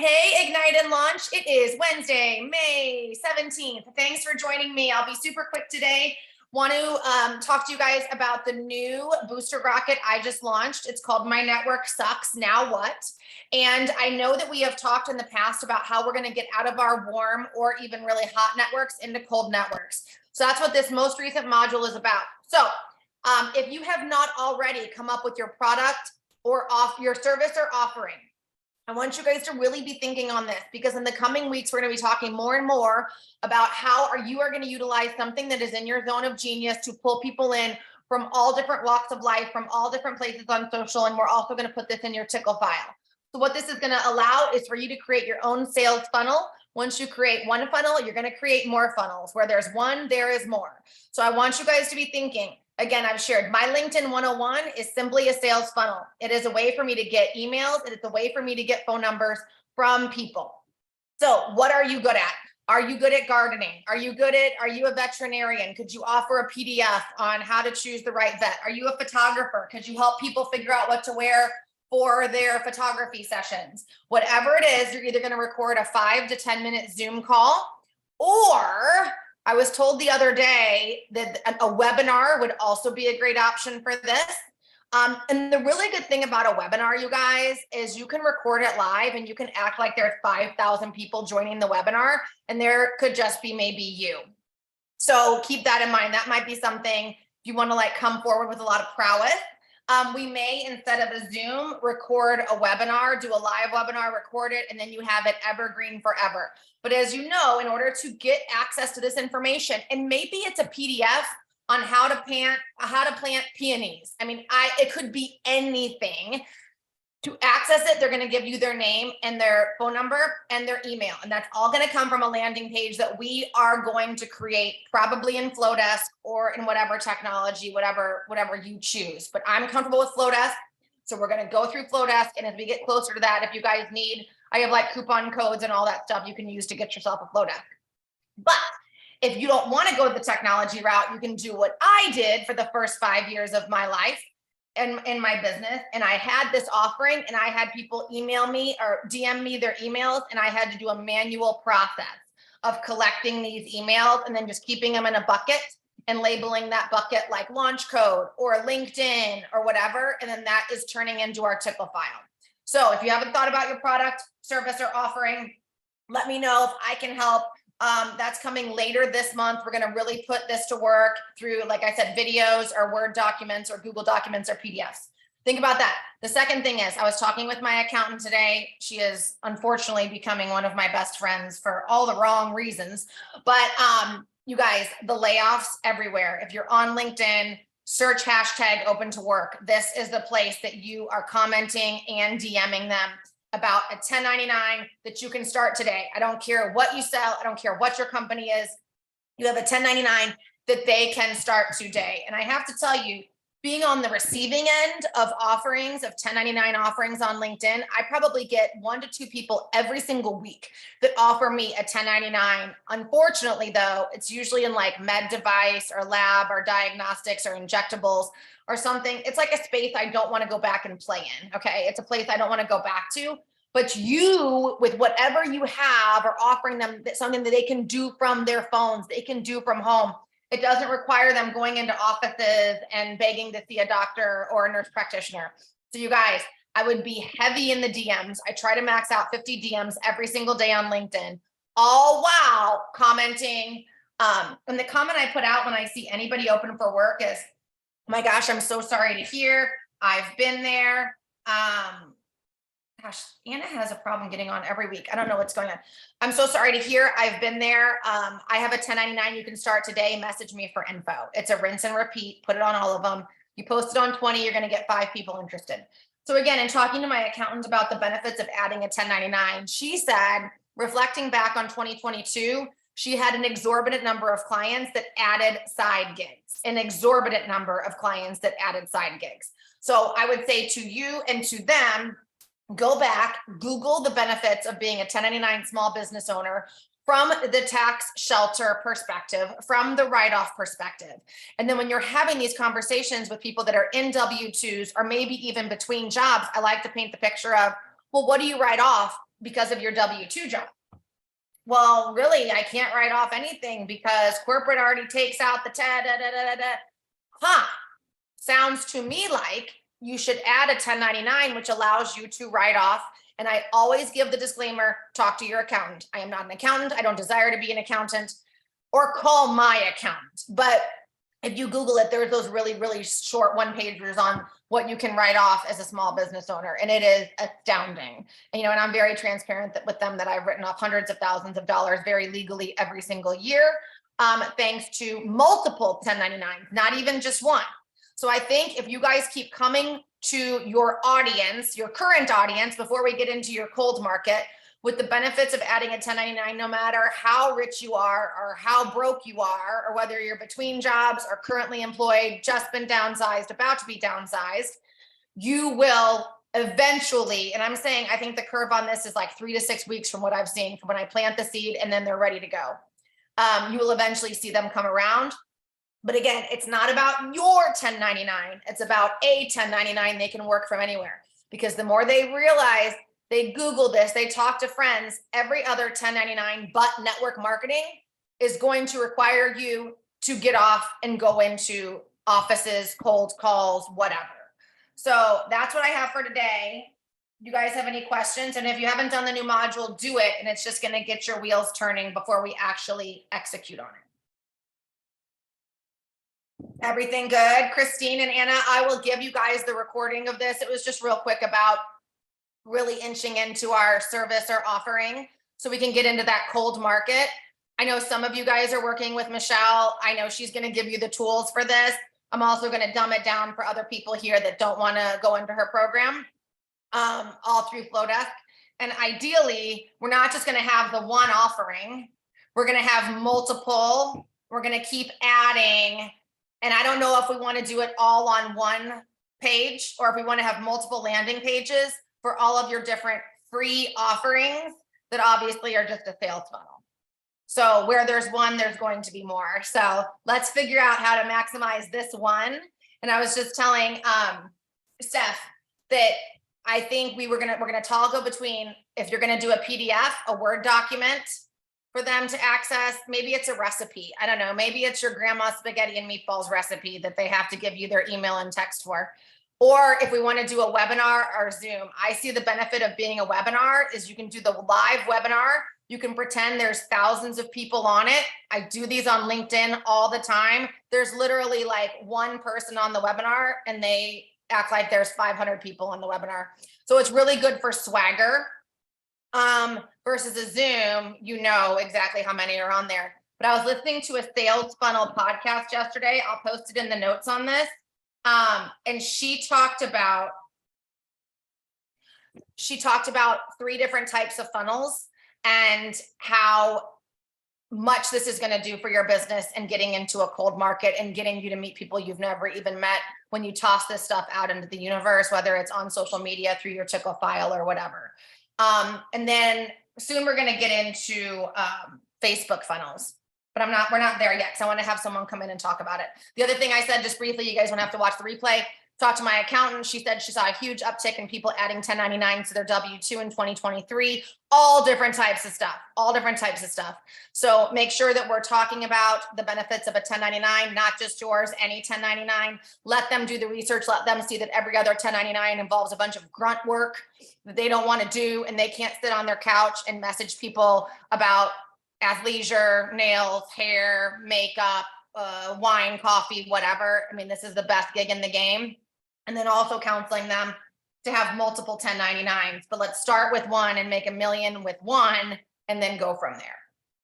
Hey, Ignite and Launch. It is Wednesday, May 17th. Thanks for joining me. I'll be super quick today. Want to talk to you guys about the new booster rocket I just launched. It's called My Network Sucks, Now What? And I know that we have talked in the past about how we're going to get out of our warm or even really hot networks into cold networks. So that's what this most recent module is about. So if you have not already come up with your product or your service or offering, I want you guys to really be thinking on this, because in the coming weeks, we're going to be talking more and more about how you are going to utilize something that is in your zone of genius to pull people in from all different walks of life, from all different places on social. And we're also going to put this in your tickle file. So what this is going to allow is for you to create your own sales funnel. Once you create one funnel, you're going to create more funnels. Where there's one, there is more. So I want you guys to be thinking. Again, I've shared my LinkedIn 101 is simply a sales funnel. It is a way for me to get emails, and it's a way for me to get phone numbers from people. So what are you good at? Are you good at gardening? Are you a veterinarian? Could you offer a PDF on how to choose the right vet? Are you a photographer? Could you help people figure out what to wear for their photography sessions? Whatever it is, you're either going to record a 5 to 10 minute Zoom call, or I was told the other day that a webinar would also be a great option for this. And the really good thing about a webinar, you guys, is you can record it live and you can act like there's 5,000 people joining the webinar, and there could just be maybe you. So keep that in mind. That might be something if you want to come forward with a lot of prowess. We may, instead of a Zoom, record a webinar, do a live webinar, record it, and then you have it evergreen forever. But as you know, in order to get access to this information, and maybe it's a PDF on how to plant peonies. I mean, it could be anything. To access it, they're going to give you their name and their phone number and their email. And that's all going to come from a landing page that we are going to create, probably in Flowdesk or in whatever technology, whatever you choose. But I'm comfortable with Flowdesk. So we're going to go through Flowdesk. And as we get closer to that, if you guys need, I have coupon codes and all that stuff you can use to get yourself a Flowdesk. But if you don't want to go the technology route, you can do what I did for the first 5 years of my life in my business. And I had this offering, and I had people email me or DM me their emails, and I had to do a manual process of collecting these emails and then just keeping them in a bucket and labeling that bucket like launch code or LinkedIn or whatever. And then that is turning into our tickle file. So if you haven't thought about your product, service, or offering, let me know if I can help. That's coming later this month. We're going to really put this to work through, like I said, videos or Word documents or Google documents or PDFs. Think about that. The second thing is, I was talking with my accountant today. She is unfortunately becoming one of my best friends for all the wrong reasons. But you guys, the layoffs everywhere. If you're on LinkedIn, search hashtag open to work. This is the place that you are commenting and DMing them about a 1099 that you can start today. I don't care what you sell. I don't care what your company is. You have a 1099 that they can start today. And I have to tell you, being on the receiving end of offerings, of 1099 offerings on LinkedIn, I probably get 1 to 2 people every single week that offer me a 1099. Unfortunately, though, it's usually in med device or lab or diagnostics or injectables or something. It's like a space I don't want to go back and play in. Okay. It's a place I don't want to go back to. But you, with whatever you have, are offering them something that they can do from their phones, they can do from home. It doesn't require them going into offices and begging to see a doctor or a nurse practitioner. So you guys, I would be heavy in the DMs. I try to max out 50 DMs every single day on LinkedIn, all while commenting. And the comment I put out when I see anybody open for work is, oh my gosh, I'm so sorry to hear. I've been there. Gosh, Anna has a problem getting on every week. I don't know what's going on. I'm so sorry to hear. I've been there. I have a 1099 you can start today. Message me for info. It's a rinse and repeat. Put it on all of them. You post it on 20, you're going to get 5 people interested. So again, in talking to my accountant about the benefits of adding a 1099, she said, reflecting back on 2022, she had an exorbitant number of clients that added side gigs, an exorbitant number of clients that added side gigs. So I would say to you and to them, go back, Google the benefits of being a 1099 small business owner from the tax shelter perspective, from the write-off perspective. And then when you're having these conversations with people that are in W-2s or maybe even between jobs, I like to paint the picture of, well, what do you write off? because of your W-2 job. Well, really, I can't write off anything because corporate already takes out the Sounds to me like you should add a 1099, which allows you to write off. And I always give the disclaimer, talk to your accountant. I am not an accountant. I don't desire to be an accountant, or call my accountant. But if you Google it, there's those really, really short one-pagers on what you can write off as a small business owner. And it is astounding. And, and I'm very transparent with them that I've written off hundreds of thousands of dollars very legally every single year, thanks to multiple 1099s, not even just one. So I think if you guys keep coming to your audience, your current audience, before we get into your cold market, with the benefits of adding a 1099, no matter how rich you are or how broke you are, or whether you're between jobs or currently employed, just been downsized, about to be downsized, you will eventually, and I'm saying, I think the curve on this is like 3 to 6 weeks from what I've seen from when I plant the seed and then they're ready to go. You will eventually see them come around. But again, it's not about your 1099. It's about a 1099. They can work from anywhere, because the more they realize, they Google this, they talk to friends, every other 1099 but network marketing is going to require you to get off and go into offices, cold calls, whatever. So that's what I have for today. You guys have any questions? And if you haven't done the new module, do it. And it's just going to get your wheels turning before we actually execute on it. Everything good? Christine and Anna, I will give you guys the recording of this. It was just real quick about really inching into our service or offering so we can get into that cold market. I know some of you guys are working with Michelle. I know she's going to give you the tools for this. I'm also going to dumb it down for other people here that don't want to go into her program, all through Flowdesk. And ideally, we're not just going to have the one offering. We're going to have multiple. We're going to keep adding. And I don't know if we want to do it all on one page or if we want to have multiple landing pages for all of your different free offerings that obviously are just a sales funnel. So where there's one, there's going to be more. So let's figure out how to maximize this one. And I was just telling Steph that I think we're gonna toggle between, if you're gonna do a PDF, a Word document for them to access, maybe it's a recipe. I don't know, maybe it's your grandma's spaghetti and meatballs recipe that they have to give you their email and text for. Or if we want to do a webinar or Zoom, I see the benefit of being a webinar is you can do the live webinar. You can pretend there's thousands of people on it. I do these on LinkedIn all the time. There's literally like one person on the webinar and they act like there's 500 people on the webinar. So it's really good for swagger. Versus a Zoom, you know exactly how many are on there. But I was listening to a sales funnel podcast yesterday. I'll post it in the notes on this. And she talked about 3 different types of funnels and how much this is going to do for your business and getting into a cold market and getting you to meet people you've never even met when you toss this stuff out into the universe, whether it's on social media through your Tickle file or whatever. And then soon we're going to get into Facebook funnels. But we're not there yet. So I want to have someone come in and talk about it. The other thing I said, just briefly, you guys won't have to watch the replay. Talked to my accountant. She said she saw a huge uptick in people adding 1099 to their W-2 in 2023, all different types of stuff. So make sure that we're talking about the benefits of a 1099, not just yours, any 1099. Let them do the research. Let them see that every other 1099 involves a bunch of grunt work that they don't want to do. And they can't sit on their couch and message people about athleisure, nails, hair, makeup, wine, coffee, whatever. I mean, this is the best gig in the game. And then also counseling them to have multiple 1099s. But let's start with one and make $1 million with one and then go from there.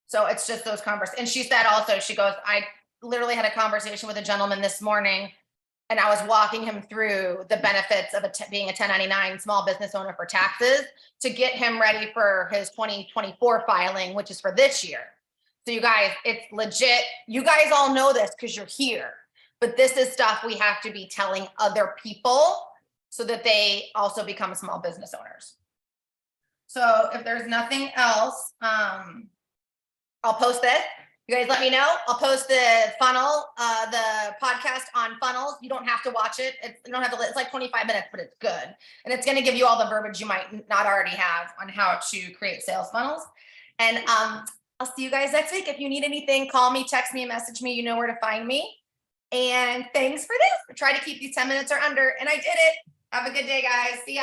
So it's just those conversations. And she said also, she goes, I literally had a conversation with a gentleman this morning and I was walking him through the benefits of being a 1099 small business owner for taxes to get him ready for his 2024 filing, which is for this year. So you guys, it's legit. You guys all know this because you're here, but this is stuff we have to be telling other people so that they also become small business owners. So if there's nothing else, I'll post this. You guys let me know. I'll post the funnel, the podcast on funnels. You don't have to watch it. You don't have to, it's like 25 minutes, but it's good. And it's going to give you all the verbiage you might not already have on how to create sales funnels. And I'll see you guys next week. If you need anything, call me, text me, message me. You know where to find me. And thanks for this. I try to keep these 10 minutes or under, and I did it. Have a good day, guys. See ya.